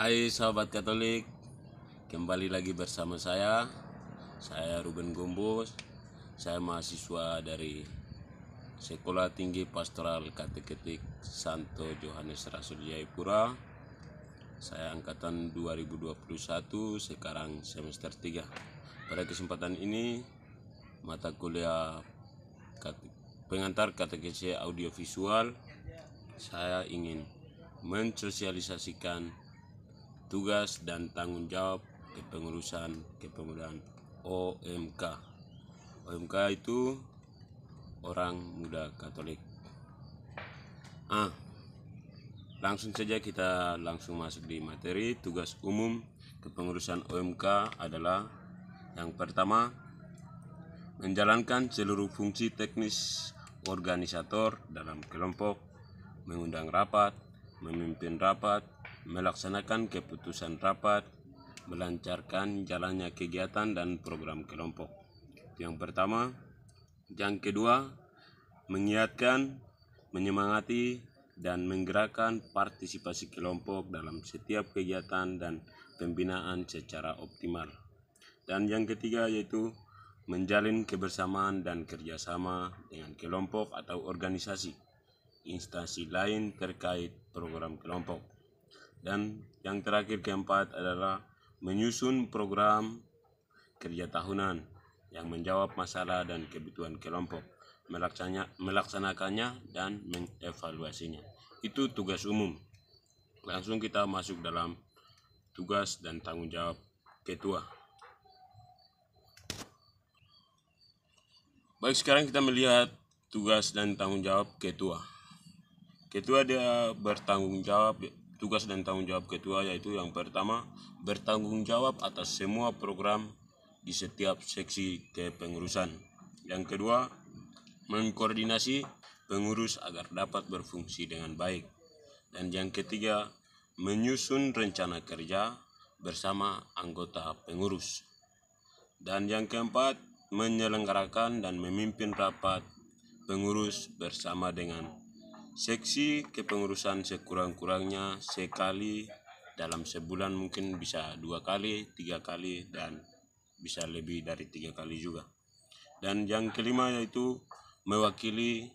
Hai sahabat Katolik, kembali lagi bersama saya Ruben Gombos. Saya mahasiswa dari Sekolah Tinggi Pastoral Kateketik Santo Yohanes Rasul Jayapura. Saya angkatan 2021, sekarang semester 3. Pada kesempatan ini, mata kuliah pengantar katekesi audiovisual, saya ingin mensosialisasikan tugas dan tanggung jawab kepengurusan kepemudaan OMK. OMK itu Orang Muda Katolik. Langsung saja kita langsung masuk di materi. Tugas umum kepengurusan OMK adalah yang pertama, menjalankan seluruh fungsi teknis organisator dalam kelompok, mengundang rapat, memimpin rapat, melaksanakan keputusan rapat, melancarkan jalannya kegiatan dan program kelompok. Yang pertama. Yang kedua, mengingatkan, menyemangati, dan menggerakkan partisipasi kelompok dalam setiap kegiatan dan pembinaan secara optimal. Dan yang ketiga yaitu menjalin kebersamaan dan kerjasama dengan kelompok atau organisasi, instansi lain terkait program kelompok. Dan yang terakhir, keempat, adalah menyusun program kerja tahunan yang menjawab masalah dan kebutuhan kelompok, melaksanakannya dan mengevaluasinya. Itu tugas umum. Langsung kita masuk dalam tugas dan tanggung jawab ketua. Baik, sekarang kita melihat tugas dan tanggung jawab ketua. Ketua dia bertanggung jawab, tugas dan tanggung jawab ketua yaitu yang pertama, bertanggung jawab atas semua program di setiap seksi kepengurusan. Yang kedua, mengkoordinasi pengurus agar dapat berfungsi dengan baik. Dan yang ketiga, menyusun rencana kerja bersama anggota pengurus. Dan yang keempat, menyelenggarakan dan memimpin rapat pengurus bersama dengan seksi kepengurusan sekurang-kurangnya sekali dalam sebulan, mungkin bisa 2 kali, 3 kali, dan bisa lebih dari 3 kali juga. Dan yang kelima yaitu mewakili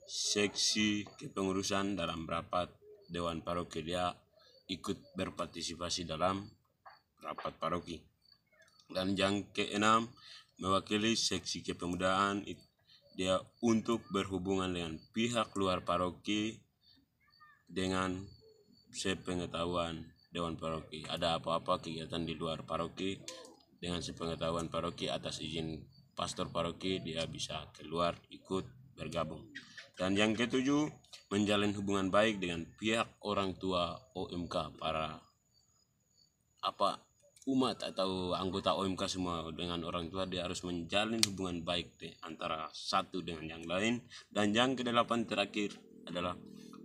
seksi kepengurusan dalam rapat Dewan Paroki. Dia ikut berpartisipasi dalam rapat paroki. Dan yang keenam, mewakili seksi kepemudaan, dia untuk berhubungan dengan pihak luar paroki dengan sepengetahuan Dewan Paroki. Ada apa-apa kegiatan di luar paroki, dengan sepengetahuan paroki atas izin pastor paroki, dia bisa keluar ikut bergabung. Dan yang ketujuh, menjalin hubungan baik dengan pihak orang tua OMK, para umat atau anggota OMK semua. Dengan orang tua dia harus menjalin hubungan baik antara satu dengan yang lain. Dan yang kedelapan terakhir adalah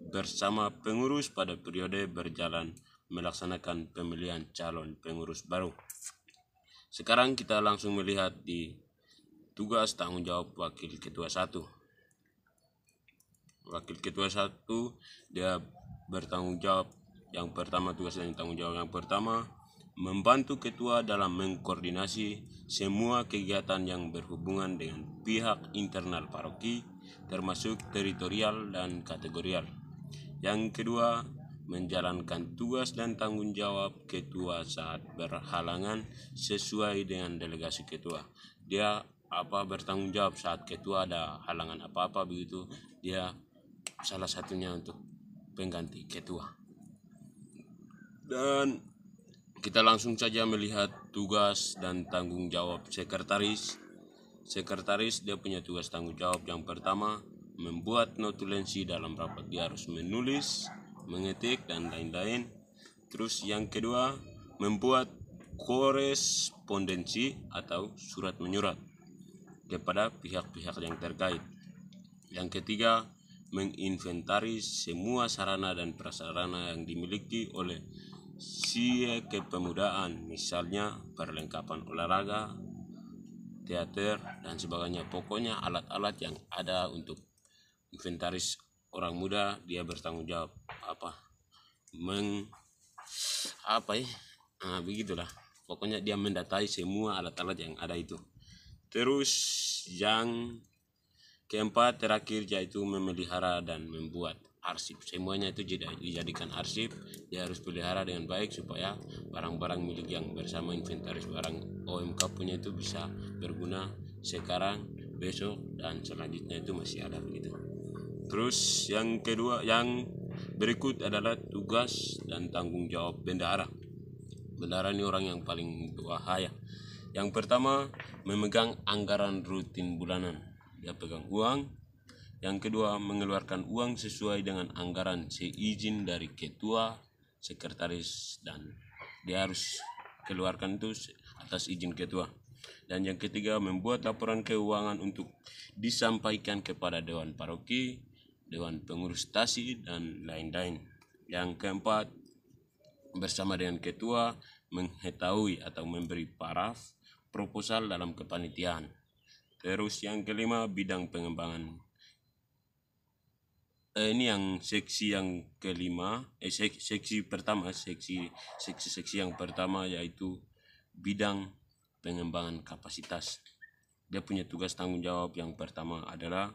bersama pengurus pada periode berjalan melaksanakan pemilihan calon pengurus baru. Sekarang kita langsung melihat di tugas tanggung jawab Wakil Ketua 1. Wakil Ketua 1 dia bertanggung jawab, yang pertama, tugas dan tanggung jawab yang pertama, membantu ketua dalam mengkoordinasi semua kegiatan yang berhubungan dengan pihak internal paroki, termasuk teritorial dan kategorial. Yang kedua, menjalankan tugas dan tanggung jawab ketua saat berhalangan sesuai dengan delegasi ketua. Dia bertanggung jawab saat ketua ada halangan apa-apa begitu, dia salah satunya untuk pengganti ketua. Dan kita langsung saja melihat tugas dan tanggung jawab sekretaris. Sekretaris dia punya tugas tanggung jawab yang pertama, membuat notulensi dalam rapat. Dia harus menulis, mengetik, dan lain-lain. Terus yang kedua, membuat korespondensi atau surat menyurat kepada pihak-pihak yang terkait. Yang ketiga, menginventaris semua sarana dan prasarana yang dimiliki oleh si kepemudaan, misalnya perlengkapan olahraga, teater, dan sebagainya. Pokoknya alat-alat yang ada untuk inventaris orang muda, dia bertanggung jawab apa ya, begitulah pokoknya dia mendatai semua alat-alat yang ada itu. Terus yang keempat terakhir yaitu memelihara dan membuat arsip. Semuanya itu dijadikan arsip. Dia harus pelihara dengan baik supaya barang-barang milik yang bersama inventaris barang OMK punya itu bisa berguna sekarang, besok, dan selanjutnya itu masih ada begitu. Terus yang kedua, yang berikut adalah tugas dan tanggung jawab bendahara. Bendahara ini orang yang paling bahaya. Yang pertama, memegang anggaran rutin bulanan. Dia pegang uang. Yang kedua, mengeluarkan uang sesuai dengan anggaran seizin dari ketua, sekretaris, dan dia harus keluarkan itu atas izin ketua. Dan yang ketiga, membuat laporan keuangan untuk disampaikan kepada dewan paroki, dewan pengurus stasi, dan lain-lain. Yang keempat, bersama dengan ketua mengetahui atau memberi paraf proposal dalam kepanitiaan. Terus yang kelima, bidang pengembangan. Ini yang seksi yang kelima, seksi pertama, seksi yang pertama yaitu bidang pengembangan kapasitas. Dia punya tugas tanggung jawab yang pertama adalah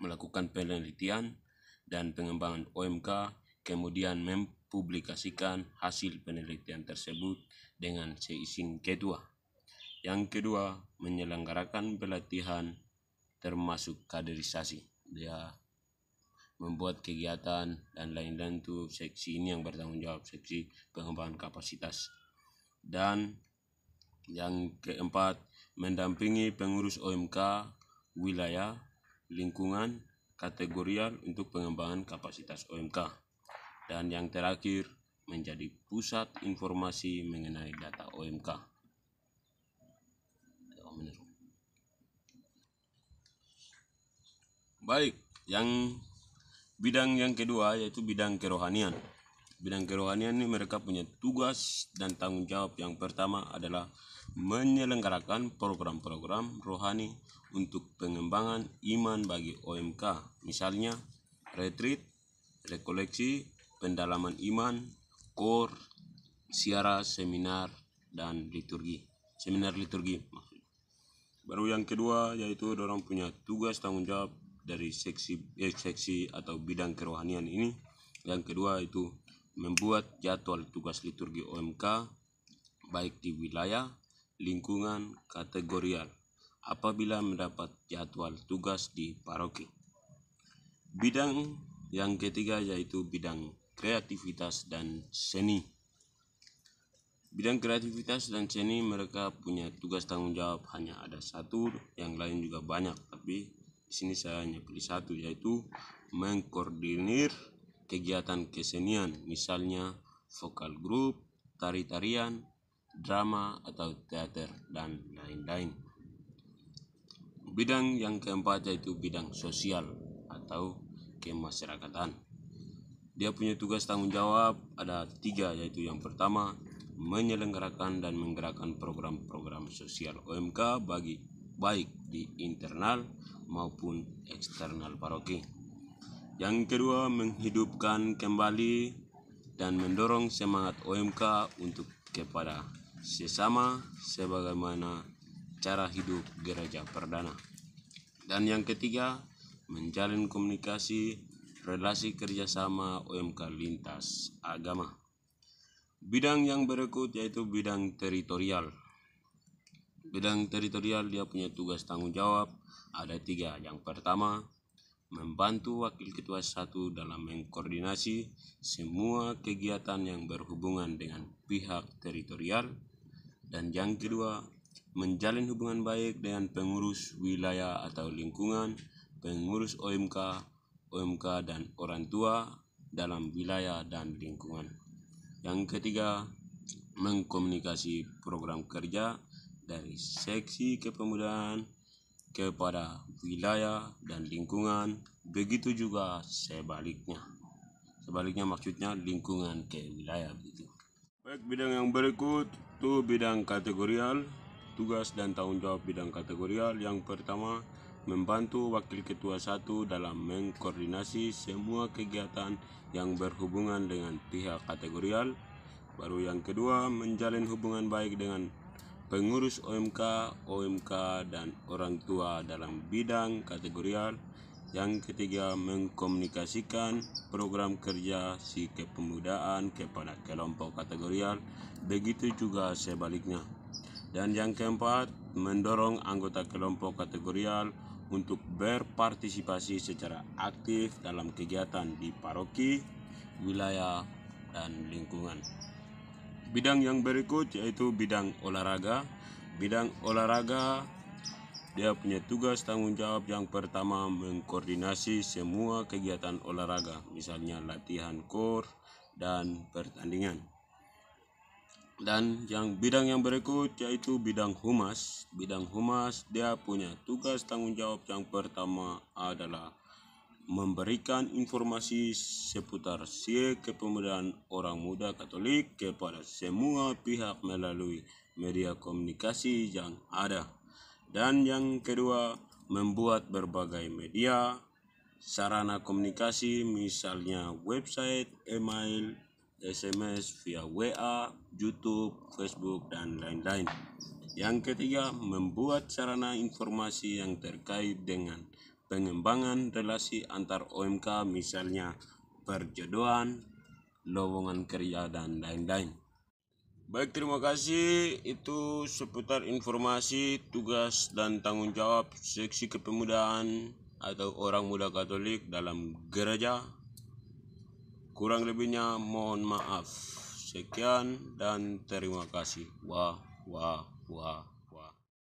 melakukan penelitian dan pengembangan OMK, kemudian mempublikasikan hasil penelitian tersebut dengan seizin ketua. Yang kedua, menyelenggarakan pelatihan termasuk kaderisasi. Dia membuat kegiatan dan lain-lain tuh seksi ini yang bertanggung jawab, seksi pengembangan kapasitas. Dan yang keempat, mendampingi pengurus OMK wilayah, lingkungan, kategorial untuk pengembangan kapasitas OMK. Dan yang terakhir, menjadi pusat informasi mengenai data OMK. Baik, yang bidang yang kedua yaitu bidang kerohanian. Bidang kerohanian ini mereka punya tugas dan tanggung jawab. Yang pertama adalah menyelenggarakan program-program rohani untuk pengembangan iman bagi OMK. Misalnya retreat, rekoleksi, pendalaman iman, kor, siara, seminar, dan liturgi. Seminar liturgi maksudnya. Baru yang kedua yaitu orang punya tugas tanggung jawab dari seksi atau bidang kerohanian ini. Yang kedua itu membuat jadwal tugas liturgi OMK baik di wilayah, lingkungan, kategorial apabila mendapat jadwal tugas di paroki. Bidang yang ketiga yaitu bidang kreativitas dan seni. Bidang kreativitas dan seni mereka punya tugas tanggung jawab hanya ada satu, yang lain juga banyak, tapi di sini saya hanya pilih satu, yaitu mengkoordinir kegiatan kesenian, misalnya vokal grup, tari-tarian, drama atau teater, dan lain-lain. Bidang yang keempat yaitu bidang sosial atau kemasyarakatan. Dia punya tugas tanggung jawab ada 3, yaitu yang pertama, menyelenggarakan dan menggerakkan program-program sosial OMK baik di internal maupun eksternal paroki. Yang kedua, menghidupkan kembali dan mendorong semangat OMK untuk kepada sesama sebagaimana cara hidup gereja perdana. Dan yang ketiga, menjalin komunikasi relasi kerjasama OMK lintas agama. Bidang yang berikut yaitu bidang teritorial. Bidang teritorial dia punya tugas tanggung jawab ada 3. Yang pertama, membantu Wakil Ketua 1 dalam mengkoordinasi semua kegiatan yang berhubungan dengan pihak teritorial. Dan yang kedua, menjalin hubungan baik dengan pengurus wilayah atau lingkungan, pengurus OMK dan orang tua dalam wilayah dan lingkungan. Yang ketiga, mengkomunikasi program kerja dari seksi kepemudaan kepada wilayah dan lingkungan, begitu juga sebaliknya. Sebaliknya maksudnya lingkungan ke wilayah begitu. Baik, bidang yang berikut itu bidang kategorial, tugas dan tanggung jawab bidang kategorial. Yang pertama, membantu Wakil Ketua 1 dalam mengkoordinasi semua kegiatan yang berhubungan dengan pihak kategorial. Baru yang kedua, menjalin hubungan baik dengan pengurus OMK dan orang tua dalam bidang kategorial. Yang ketiga, mengkomunikasikan program kerja si kepemudaan kepada kelompok kategorial, begitu juga sebaliknya. Dan yang keempat, mendorong anggota kelompok kategorial untuk berpartisipasi secara aktif dalam kegiatan di paroki, wilayah, dan lingkungan. Bidang yang berikut yaitu bidang olahraga. Bidang olahraga dia punya tugas tanggung jawab yang pertama mengkoordinasi semua kegiatan olahraga, misalnya latihan core dan pertandingan. Dan bidang yang berikut yaitu bidang humas. Bidang humas dia punya tugas tanggung jawab yang pertama adalah memberikan informasi seputar SIE Kepemudaan Orang Muda Katolik kepada semua pihak melalui media komunikasi yang ada. Dan yang kedua, membuat berbagai media, sarana komunikasi, misalnya website, email, SMS, via WA, YouTube, Facebook, dan lain-lain. Yang ketiga, membuat sarana informasi yang terkait dengan pengembangan relasi antar OMK, misalnya perjodohan, lowongan kerja, dan lain-lain. Baik, terima kasih. Itu seputar informasi tugas dan tanggung jawab seksi kepemudaan atau orang muda Katolik dalam gereja. Kurang lebihnya mohon maaf. Sekian dan terima kasih. Wah.